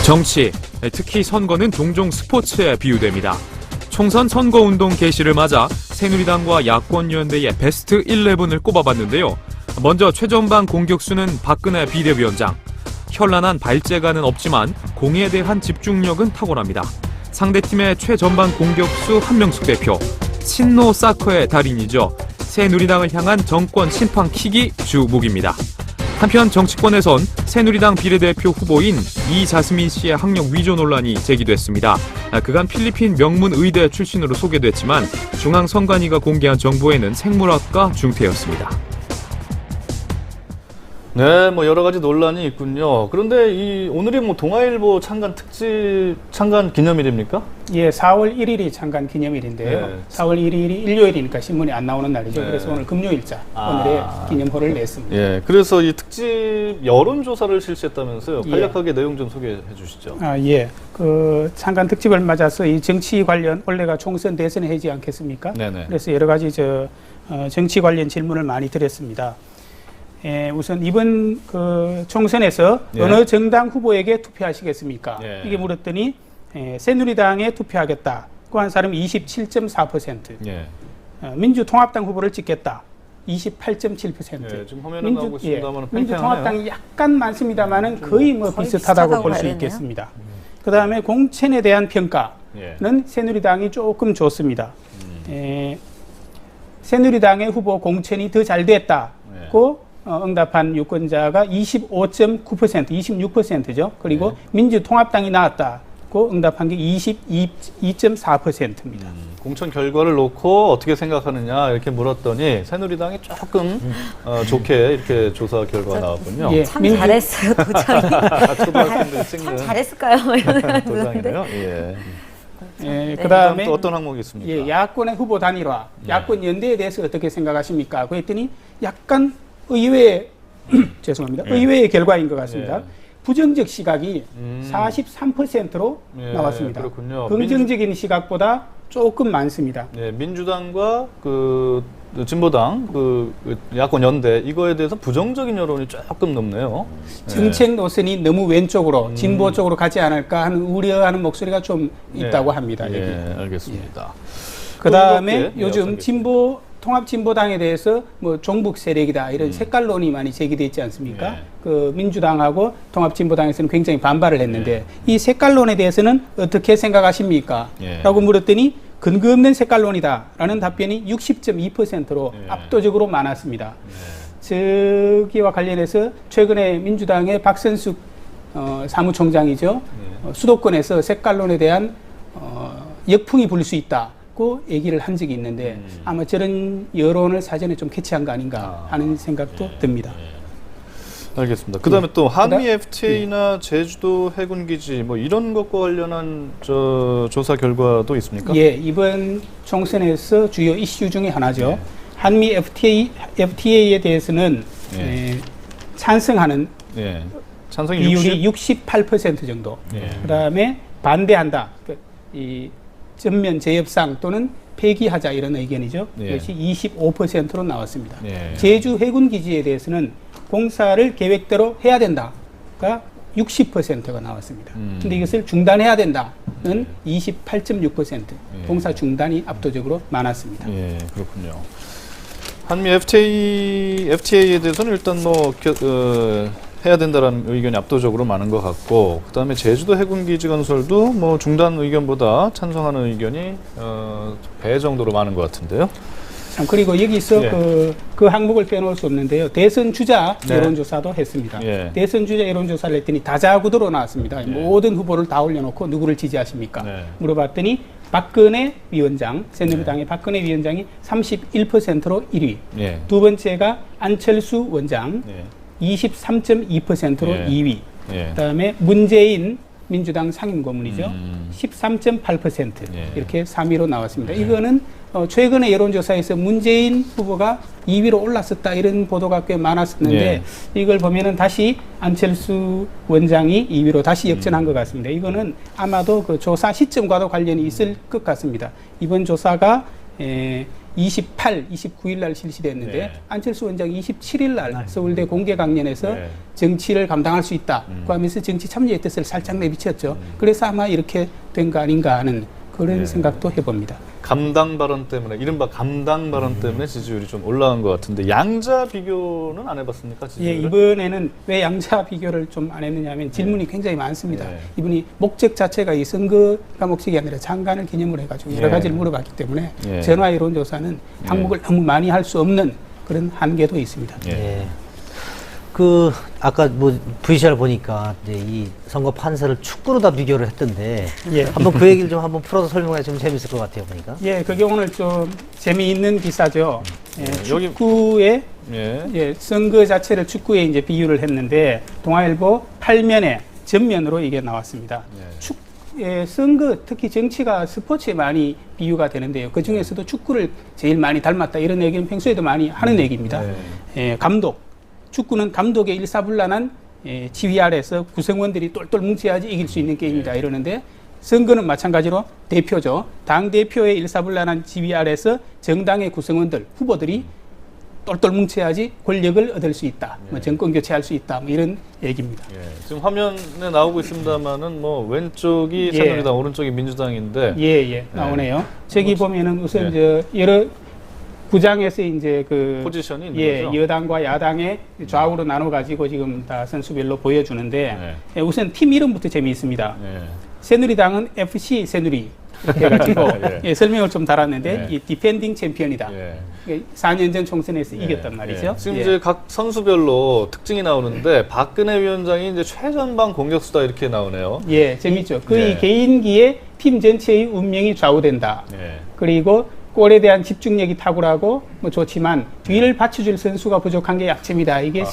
정치, 특히 선거는 종종 스포츠에 비유됩니다. 총선 선거운동 개시를 맞아 새누리당과 야권연대의 베스트 11을 꼽아봤는데요. 먼저 최전방 공격수는 박근혜 비대위원장. 현란한 발재가는 없지만 공에 대한 집중력은 탁월합니다. 상대팀의 최전방 공격수 한명숙 대표, 친노 사커의 달인이죠. 새누리당을 향한 정권 심판킥이 주목입니다. 한편 정치권에선 새누리당 비례대표 후보인 이자스민 씨의 학력 위조 논란이 제기됐습니다. 그간 필리핀 명문 의대 출신으로 소개됐지만 중앙선관위가 공개한 정보에는 생물학과 중퇴였습니다. 네, 뭐 여러 가지 논란이 있군요. 그런데 오늘이 뭐 동아일보 창간 기념일입니까? 예, 4월 1일이 창간 기념일인데요. 네. 4월 1일이 일요일이니까 신문이 안 나오는 날이죠. 네. 그래서 오늘 금요일자 오늘의 기념호를 냈습니다. 예, 그래서 이 특집 여론조사를 실시했다면서요. 예. 간략하게 내용 좀 소개해 주시죠. 예. 그 창간 특집을 맞아서 이 정치 관련 원래가 총선 대선에 하지 않겠습니까? 네네. 그래서 여러 가지 정치 관련 질문을 많이 드렸습니다. 우선 이번 그 총선에서 예. 어느 정당 후보에게 투표하시겠습니까? 예. 이게 물었더니 새누리당에 투표하겠다고 한 사람이 27.4%, 예. 민주통합당 후보를 찍겠다 28.7%. 예, 지금 화면에 나오고 있습니다만 민주통합당이 약간 많습니다만은 거의 뭐 거의 비슷하다고 볼 수 봐야 있겠습니다. 그다음에 공천에 대한 평가는 예. 새누리당이 조금 좋습니다. 새누리당의 후보 공천이 더 잘 됐다고 응답한 유권자가 25.9%, 26%죠. 그리고 민주통합당이 나왔다고 응답한 게 22.4%입니다. 공천 결과를 놓고 어떻게 생각하느냐 이렇게 물었더니 새누리당이 조금 좋게 이렇게 조사 결과가 나왔군요. 예. 참 잘했어요, 도장이. 초등학생들이 찍는 참 잘했을까요? 뭐 이런 생각이 드는데. 도장이네요. 예. 그다음에 또 어떤 항목이 있습니까? 예, 야권의 후보 단일화, 야권 연대에 대해서 어떻게 생각하십니까? 그랬더니 약간 의외의 죄송합니다. 예. 의외의 결과인 것 같습니다. 예. 부정적 시각이 43%로 예, 나왔습니다. 그렇군요. 긍정적인 시각보다 조금 많습니다. 네, 민주당과 그 진보당 그 야권 연대 이거에 대해서 부정적인 여론이 조금 높네요. 정책 노선이 너무 왼쪽으로 진보 쪽으로 가지 않을까 하는 우려하는 목소리가 좀 있다고 합니다. 여기. 예, 알겠습니다. 그다음에 또 요즘 어떻게? 통합진보당에 대해서 뭐 종북 세력이다 이런 색깔론이 많이 제기되어 있지 않습니까? 네. 그 민주당하고 통합진보당에서는 굉장히 반발을 했는데 이 색깔론에 대해서는 어떻게 생각하십니까? 예. 라고 물었더니 근거 없는 색깔론이다라는 답변이 60.2%로 예. 압도적으로 많았습니다. 저기와 관련해서 최근에 민주당의 박선숙 사무총장이죠. 수도권에서 색깔론에 대한 역풍이 불 수 있다고 얘기를 한 적이 있는데 아마 저런 여론을 사전에 좀 캐치한 거 아닌가 하는 생각도 듭니다. 알겠습니다. 그다음에 또 한미 FTA나 제주도 해군기지 뭐 이런 것과 관련한 조사 결과도 있습니까? 예, 이번 총선에서 주요 이슈 중에 하나죠. 한미 FTA에 대해서는 찬성하는 찬성이 비율이 68% 정도. 그다음에 반대한다. 이 전면 재협상 또는 폐기하자 이런 의견이죠. 이것이 25%로 나왔습니다. 제주 해군 기지에 대해서는 공사를 계획대로 해야 된다가 60%가 나왔습니다. 근데 이것을 중단해야 된다는 28.6%, 공사 중단이 압도적으로 많았습니다. 예, 그렇군요. 한미 FTA에 대해서는 일단 뭐 해야 된다라는 의견이 압도적으로 많은 것 같고, 그다음에 제주도 해군기지 건설도 뭐 중단 의견보다 찬성하는 의견이 배 정도로 많은 것 같은데요. 참, 그리고 여기서 그 항목을 빼놓을 수 없는데요. 대선 주자 여론조사도 했습니다. 대선 주자 여론조사를 했더니 다자구도로 나왔습니다. 모든 후보를 다 올려놓고 누구를 지지하십니까? 물어봤더니 박근혜 위원장, 새누리당의 박근혜 위원장이 31%로 1위. 두 번째가 안철수 원장 23.2%로 2위. 그다음에 문재인 민주당 상임고문이죠. 13.8% 이렇게 3위로 나왔습니다. 이거는 최근에 여론조사에서 문재인 후보가 2위로 올랐었다 이런 보도가 꽤 많았었는데 이걸 보면은 다시 안철수 원장이 2위로 다시 역전한 것 같습니다. 이거는 아마도 그 조사 시점과도 관련이 있을 것 같습니다. 이번 조사가 28, 29일 날 실시됐는데 네. 안철수 원장이 27일 날 서울대 공개 강연에서 네. 정치를 감당할 수 있다. 그 하면서 정치 참여의 뜻을 살짝 내비쳤죠. 그래서 아마 이렇게 된 거 아닌가 하는 그런 네. 생각도 해봅니다. 감당 발언 때문에 이른바 감당 발언 때문에 지지율이 좀 올라간 것 같은데 양자 비교는 안 해봤습니까? 예, 지지율을? 이번에는 왜 양자 비교를 좀 안 했느냐면 질문이 굉장히 많습니다. 네. 이분이 목적 자체가 이 선거가 목적이 아니라 장관을 기념으로 해가지고 여러 네. 가지를 물어봤기 때문에 네. 전화 여론조사는 항목을 너무 많이 할 수 없는 그런 한계도 있습니다. 예. 예. 그 아까 뭐 VCR 보니까 이제 이 선거 판세를 축구로 다 비교를 했던데 예. 한번 그 얘기를 좀 한번 풀어서 설명해 주면 재밌을 것 같아요 보니까. 예, 그게 오늘 좀 재미있는 기사죠. 예, 여기- 축구의 예. 예, 선거 자체를 축구에 이제 비유를 했는데 동아일보 8면에 전면으로 이게 나왔습니다. 선거 특히 정치가 스포츠에 많이 비유가 되는데요. 그 중에서도 축구를 제일 많이 닮았다 이런 얘기는 평소에도 많이 하는 얘기입니다. 네. 예, 감독. 축구는 감독의 일사불란한 지휘 아래서 구성원들이 똘똘 뭉쳐야지 이길 수 있는 게임이다 이러는데 선거는 마찬가지로 대표죠. 당 대표의 일사불란한 지휘 아래서 정당의 구성원들, 후보들이 똘똘 뭉쳐야지 권력을 얻을 수 있다. 뭐 정권 교체할 수 있다. 뭐 이런 얘기입니다. 예. 지금 화면에 나오고 있습니다만은 뭐 왼쪽이 예. 새누리당, 오른쪽이 민주당인데 예, 나오네요. 저기 보면은 우선 저 여러 구장에서 이제 그 포지션이 있는 예, 거죠? 여당과 야당의 좌우로 나눠 가지고 지금 다 선수별로 보여주는데 네. 예, 우선 팀 이름부터 재미있습니다. 예. 새누리당은 FC 새누리 이렇게 해가지고 예. 예, 설명을 좀 달았는데 예. 이 디펜딩 챔피언이다. 예. 4년 전 총선에서 예. 이겼단 말이죠. 예. 지금 예. 이제 각 선수별로 특징이 나오는데 박근혜 위원장이 이제 최전방 공격수다 이렇게 나오네요. 예, 재밌죠. 그의 예. 개인기에 팀 전체의 운명이 좌우된다. 예. 그리고 골에 대한 집중력이 탁월하고 뭐 좋지만 뒤를 받쳐줄 선수가 부족한 게 약점이다. 이게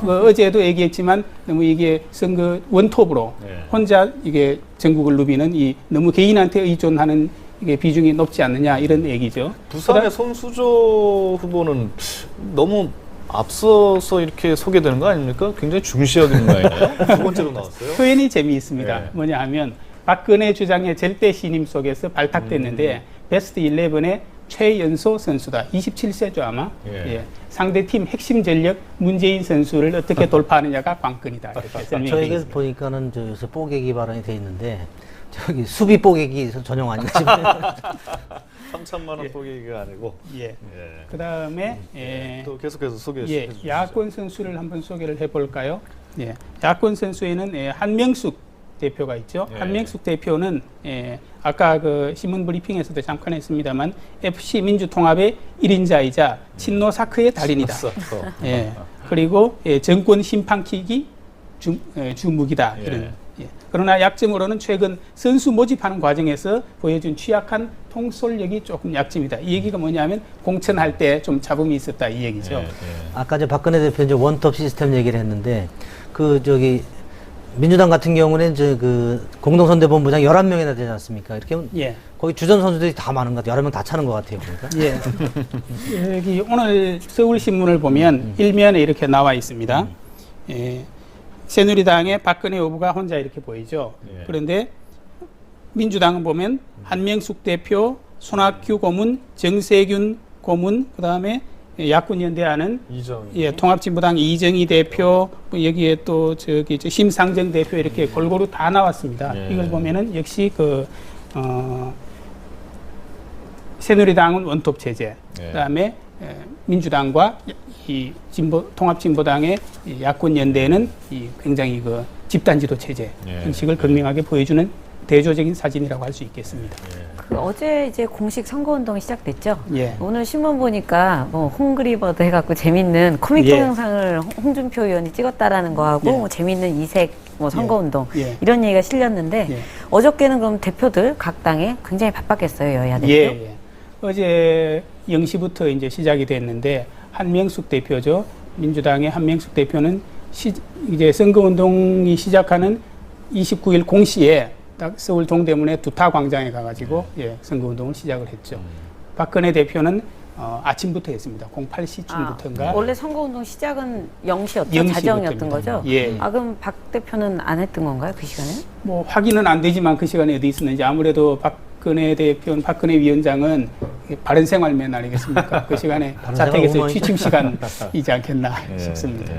어제도 얘기했지만 너무 이게 선거 원톱으로 네. 혼자 이게 전국을 누비는 이 너무 개인한테 의존하는 이게 비중이 높지 않느냐 이런 얘기죠. 부산의 손수조 후보는 너무 앞서서 이렇게 소개되는 거 아닙니까? 굉장히 중시하는 모양이에요. 두 번째로 나왔어요. 표현이 재미있습니다. 네. 뭐냐 하면 박근혜 주장의 절대 신임 속에서 발탁됐는데 베스트 11의 최연소 선수다. 27세죠 아마. 예. 예. 상대팀 핵심 전력 문재인 선수를 어떻게 돌파하느냐가 관건이다. 이렇게 설명이 저에게 되겠습니다. 보니까는 저 요새 뽀개기 발언이 돼 있는데 저기 수비 뽀개기 전용 아닌가 싶어요. 3천만 원 포기가 아니고. 예. 예. 그 다음에 또 계속해서 소개해 예, 주시죠. 야권 선수를 한번 소개를 해볼까요? 예, 야권 선수에는 한명숙 대표가 있죠. 예. 한명숙 대표는 아까 그 신문 브리핑에서도 잠깐 했습니다만 FC 민주통합의 1인자이자 친노 사크의 달인이다. 예, 그리고 정권 심판키기 주무기다. 예. 이런. 예. 그러나 약점으로는 최근 선수 모집하는 과정에서 보여준 취약한 통솔력이 조금 약점이다. 이 얘기가 뭐냐면 공천할 때 좀 잡음이 있었다 이 얘기죠. 예. 아까 저 박근혜 대표 이제 원톱 시스템 얘기를 했는데 그 저기 민주당 같은 경우는 저 그 공동선대본부장 11명이나 되지 않습니까? 이렇게 예. 거기 주전 선수들이 다 많은 것 같아요. 여러 명 다 차는 것 같아요. 보니까. 예. 여기 오늘 서울신문을 보면 일면에 이렇게 나와 있습니다. 예. 새누리당의 박근혜 후보가 혼자 이렇게 보이죠. 예. 그런데 민주당은 보면 한명숙 대표, 손학규 고문, 정세균 고문, 그 다음에 야권연대하는 이정희. 통합진보당 이정희 대표, 뭐 여기에 또 저기 심상정 대표 이렇게 골고루 다 나왔습니다. 예. 이걸 보면은 역시 새누리당은 원톱 체제, 예. 그다음에 민주당과 이 통합진보당의 야권 연대는 이 굉장히 그 집단지도 체제 예. 형식을 극명하게 보여주는 대조적인 사진이라고 할 수 있겠습니다. 그 어제 이제 공식 선거운동이 시작됐죠. 예. 오늘 신문 보니까 뭐 홈그리버드 해갖고 재밌는 코믹 예. 동영상을 홍준표 의원이 찍었다라는 거하고 예. 뭐 재밌는 이색 뭐 선거운동 예. 이런 얘기가 실렸는데 예. 어저께는 그럼 대표들 각 당에 굉장히 바빴겠어요, 여야 대표. 예. 어제 0시부터 이제 시작이 됐는데 한명숙 대표죠. 민주당의 한명숙 대표는 이제 선거운동이 시작하는 29일 공시에 딱 서울 동대문의 두타 광장에 가가지고 선거운동을 시작을 했죠. 박근혜 대표는 아침부터 했습니다. 08시쯤부터인가. 원래 선거운동 시작은 0시였죠? 0시부터입니다. 자정이었던 거죠? 예. 아, 그럼 박 대표는 안 했던 건가요, 그 시간에? 뭐 확인은 안 되지만 그 시간에 어디 있었는지 아무래도 박 박근혜 대표, 박근혜 위원장은 바른생활맨 아니겠습니까? 그 시간에 자택에서 취침 시간이지 않겠나 싶습니다.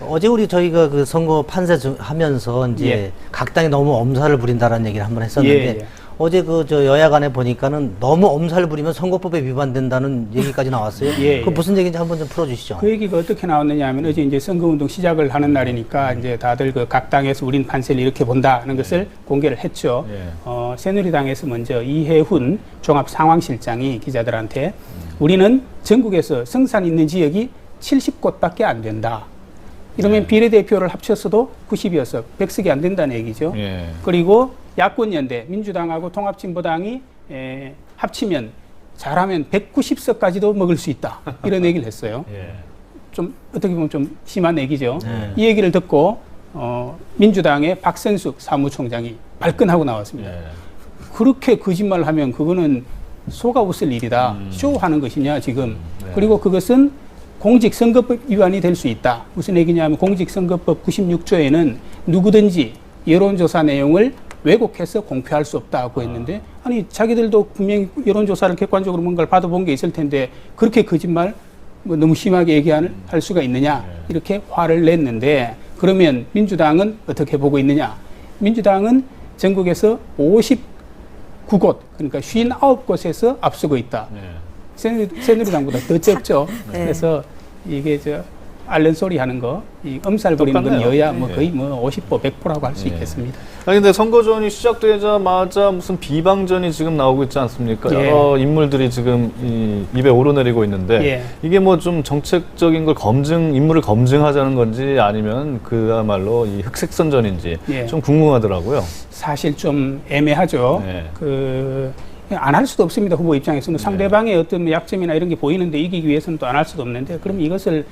어제 저희가 그 선거 판세 하면서 이제 각 당이 너무 엄살을 부린다라는 얘기를 한번 했었는데 어제 여야 간에 보니까는 너무 엄살을 부리면 선거법에 위반된다는 얘기까지 나왔어요. 그 무슨 얘기인지 한번 좀 풀어주시죠. 그 얘기가 어떻게 나왔느냐 하면 어제 이제 선거운동 시작을 하는 날이니까 이제 다들 그 각 당에서 우린 판세를 이렇게 본다는 것을 공개를 했죠. 새누리당에서 먼저 이해훈 종합상황실장이 기자들한테 우리는 전국에서 성산 있는 지역이 70곳밖에 안 된다. 이러면 비례대표를 합쳤어도 90이어서 100석이 안 된다는 얘기죠. 그리고 야권연대, 민주당하고 통합진보당이 합치면 잘하면 190석까지도 먹을 수 있다. 이런 얘기를 했어요. 좀 어떻게 보면 좀 심한 얘기죠. 이 얘기를 듣고 민주당의 박선숙 사무총장이 발끈하고 나왔습니다. 그렇게 거짓말을 하면 그거는 속아 웃을 일이다. 쇼하는 것이냐 지금. 그리고 그것은 공직선거법 위반이 될 수 있다. 무슨 얘기냐면 공직선거법 96조에는 누구든지 여론조사 내용을 왜곡해서 공표할 수 없다고 했는데 아니 자기들도 분명히 여론조사를 객관적으로 뭔가를 받아본 게 있을 텐데 그렇게 거짓말 너무 심하게 얘기할 수가 있느냐 이렇게 화를 냈는데 그러면 민주당은 어떻게 보고 있느냐. 민주당은 전국에서 59곳 그러니까 59곳에서 앞서고 있다. 새누리당보다 더 적죠. 그래서 이게 알른 소리 하는 거, 이 엄살 부리는 건 여야 거의 50%, 100%라고 할 수 있겠습니다. 근데 선거전이 시작되자마자 무슨 비방전이 지금 나오고 있지 않습니까? 여러 인물들이 지금 입에 오르내리고 있는데 이게 뭐 좀 정책적인 걸 인물을 검증하자는 건지 아니면 그야말로 이 흑색선전인지 좀 궁금하더라고요. 사실 좀 애매하죠. 안 할 수도 없습니다. 후보 입장에서는 상대방의 어떤 약점이나 이런 게 보이는데 이기기 위해서는 또 안 할 수도 없는데 그럼 이것을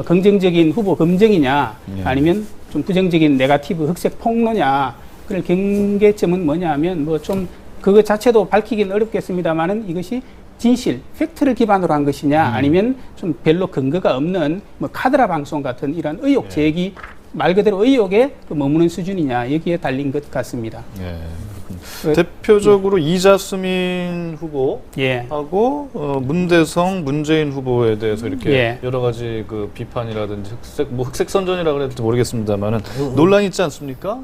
긍정적인 후보 검증이냐 아니면 좀 부정적인 네거티브 흑색 폭로냐 그럴 경계점은 뭐냐 하면 뭐 좀 그거 자체도 밝히기는 어렵겠습니다만은 이것이 진실, 팩트를 기반으로 한 것이냐 아니면 좀 별로 근거가 없는 뭐 카드라 방송 같은 이런 의혹 제기 말 그대로 의혹에 머무는 수준이냐 여기에 달린 것 같습니다. 대표적으로 이자스민 후보하고 문대성, 문재인 후보에 대해서 이렇게 여러 가지 그 비판이라든지 흑색 선전이라고 해야 될지 모르겠습니다만은 논란이 있지 않습니까?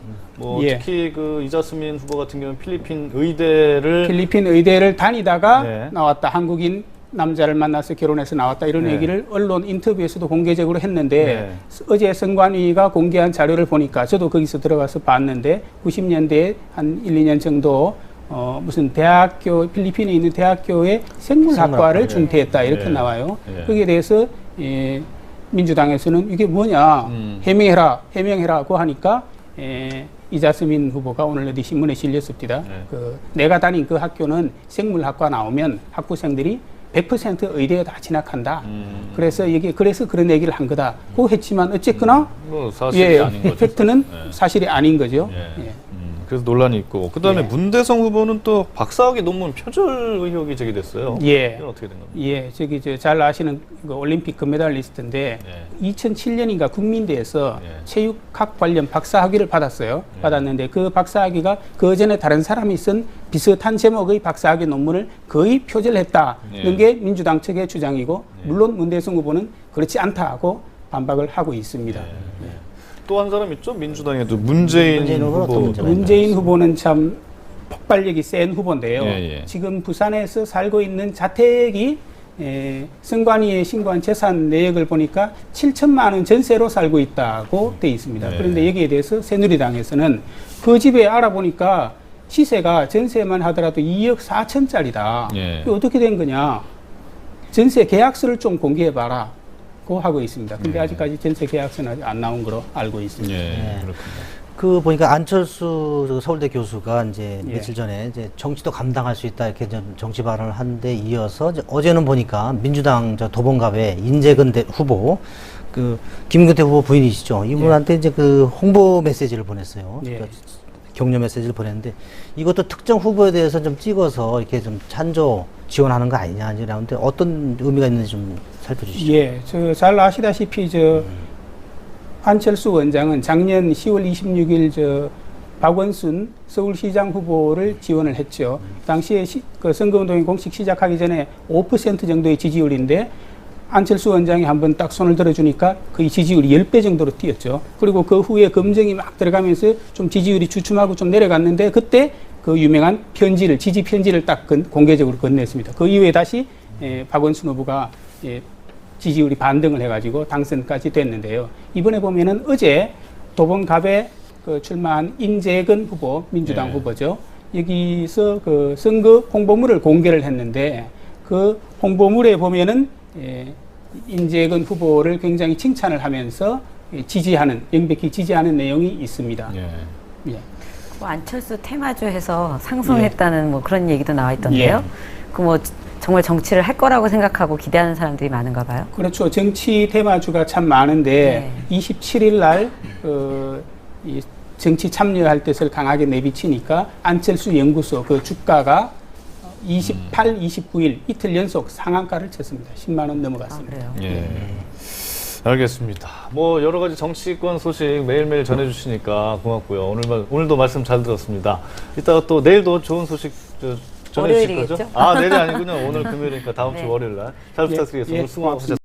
특히 그 이자스민 후보 같은 경우는 필리핀 의대를 다니다가 나왔다. 한국인 남자를 만나서 결혼해서 나왔다 이런 얘기를 언론 인터뷰에서도 공개적으로 했는데 어제 선관위가 공개한 자료를 보니까 저도 거기서 들어가서 봤는데 90년대에 한 1, 2년 정도 무슨 대학교 필리핀에 있는 대학교의 생물학과를 중퇴했다 이렇게 나와요. 거기에 대해서 민주당에서는 이게 뭐냐 해명해라고 하니까 이자스민 후보가 오늘 어디 신문에 실렸습니다. 내가 다닌 그 학교는 생물학과 나오면 학부생들이 100% 의대에 다 진학한다. 그래서 그런 얘기를 한 거다. 고 했지만 어쨌거나 사실이 아닌 거죠. 팩트는 사실이 아닌 거죠. 그래서 논란이 있고 그다음에 문대성 후보는 또 박사학위 논문 표절 의혹이 제기됐어요. 이건 어떻게 된 겁니까? 잘 아시는 그 올림픽 금메달리스트인데 2007년인가 국민대에서 체육학 관련 박사학위를 받았어요. 받았는데 그 박사학위가 그 전에 다른 사람이 쓴 비슷한 제목의 박사학위 논문을 거의 표절했다는 게 민주당 측의 주장이고 물론 문대성 후보는 그렇지 않다고 반박을 하고 있습니다. 또 한 사람 있죠? 민주당에도 문재인 후보. 문재인 후보는 참 폭발력이 센 후보인데요. 지금 부산에서 살고 있는 자택이 선관위에 신고한 재산 내역을 보니까 7천만 원 전세로 살고 있다고 돼 있습니다. 그런데 여기에 대해서 새누리당에서는 그 집에 알아보니까 시세가 전세만 하더라도 2억 4천짜리다. 이게 어떻게 된 거냐? 전세 계약서를 좀 공개해봐라. 하고 있습니다. 근데 아직까지 전세 계약서는 아직 안 나온 거로 알고 있습니다. 그렇군요. 그 보니까 안철수 서울대 교수가 이제 며칠 전에 이제 정치도 감당할 수 있다 이렇게 좀 정치 발언을 한 데 이어서 어제는 보니까 민주당 도봉갑의 인재근 후보 그 김근태 후보 부인이시죠. 이분한테 이제 그 홍보 메시지를 보냈어요. 그러니까 격려 메시지를 보냈는데 이것도 특정 후보에 대해서 좀 찍어서 이렇게 좀 찬조 지원하는 거 아니냐 이러는데 어떤 의미가 있는지 좀 살펴주시죠. 잘 아시다시피 안철수 원장은 작년 10월 26일 박원순 서울시장 후보를 지원을 했죠. 당시에 그 선거운동이 공식 시작하기 전에 5% 정도의 지지율인데 안철수 원장이 한번 딱 손을 들어주니까 거의 지지율이 10배 정도로 뛰었죠. 그리고 그 후에 검증이 막 들어가면서 좀 지지율이 주춤하고 좀 내려갔는데 그때 그 유명한 편지를, 지지 편지를 딱 공개적으로 건넸습니다. 그 이후에 다시 박원순 후보가 지지율이 반등을 해가지고 당선까지 됐는데요. 이번에 보면은 어제 도봉갑에 그 출마한 인재근 후보, 민주당 후보죠. 여기서 그 선거 홍보물을 공개를 했는데 그 홍보물에 보면은 인재근 후보를 굉장히 칭찬을 하면서 지지하는, 명백히 지지하는 내용이 있습니다. 예. 뭐 안철수 테마주에서 상승했다는 뭐 그런 얘기도 나와 있던데요. 그 뭐 정말 정치를 할 거라고 생각하고 기대하는 사람들이 많은가 봐요. 그렇죠. 정치 테마주가 참 많은데 27일 날 이 정치 참여할 뜻을 강하게 내비치니까 안철수 연구소 그 주가가 28, 29일 이틀 연속 상한가를 쳤습니다. 10만 원 넘어갔습니다. 아, 그래요? 예. 알겠습니다. 뭐 여러 가지 정치권 소식 매일매일 전해주시니까 고맙고요. 오늘도 말씀 잘 들었습니다. 이따가 또 내일도 좋은 소식 전해주실 거죠? 월요일이겠죠? 아, 내일이 아니군요. 오늘 금요일이니까 다음 주 월요일 날. 잘 부탁드리겠습니다. 오늘 수고하셨습니다.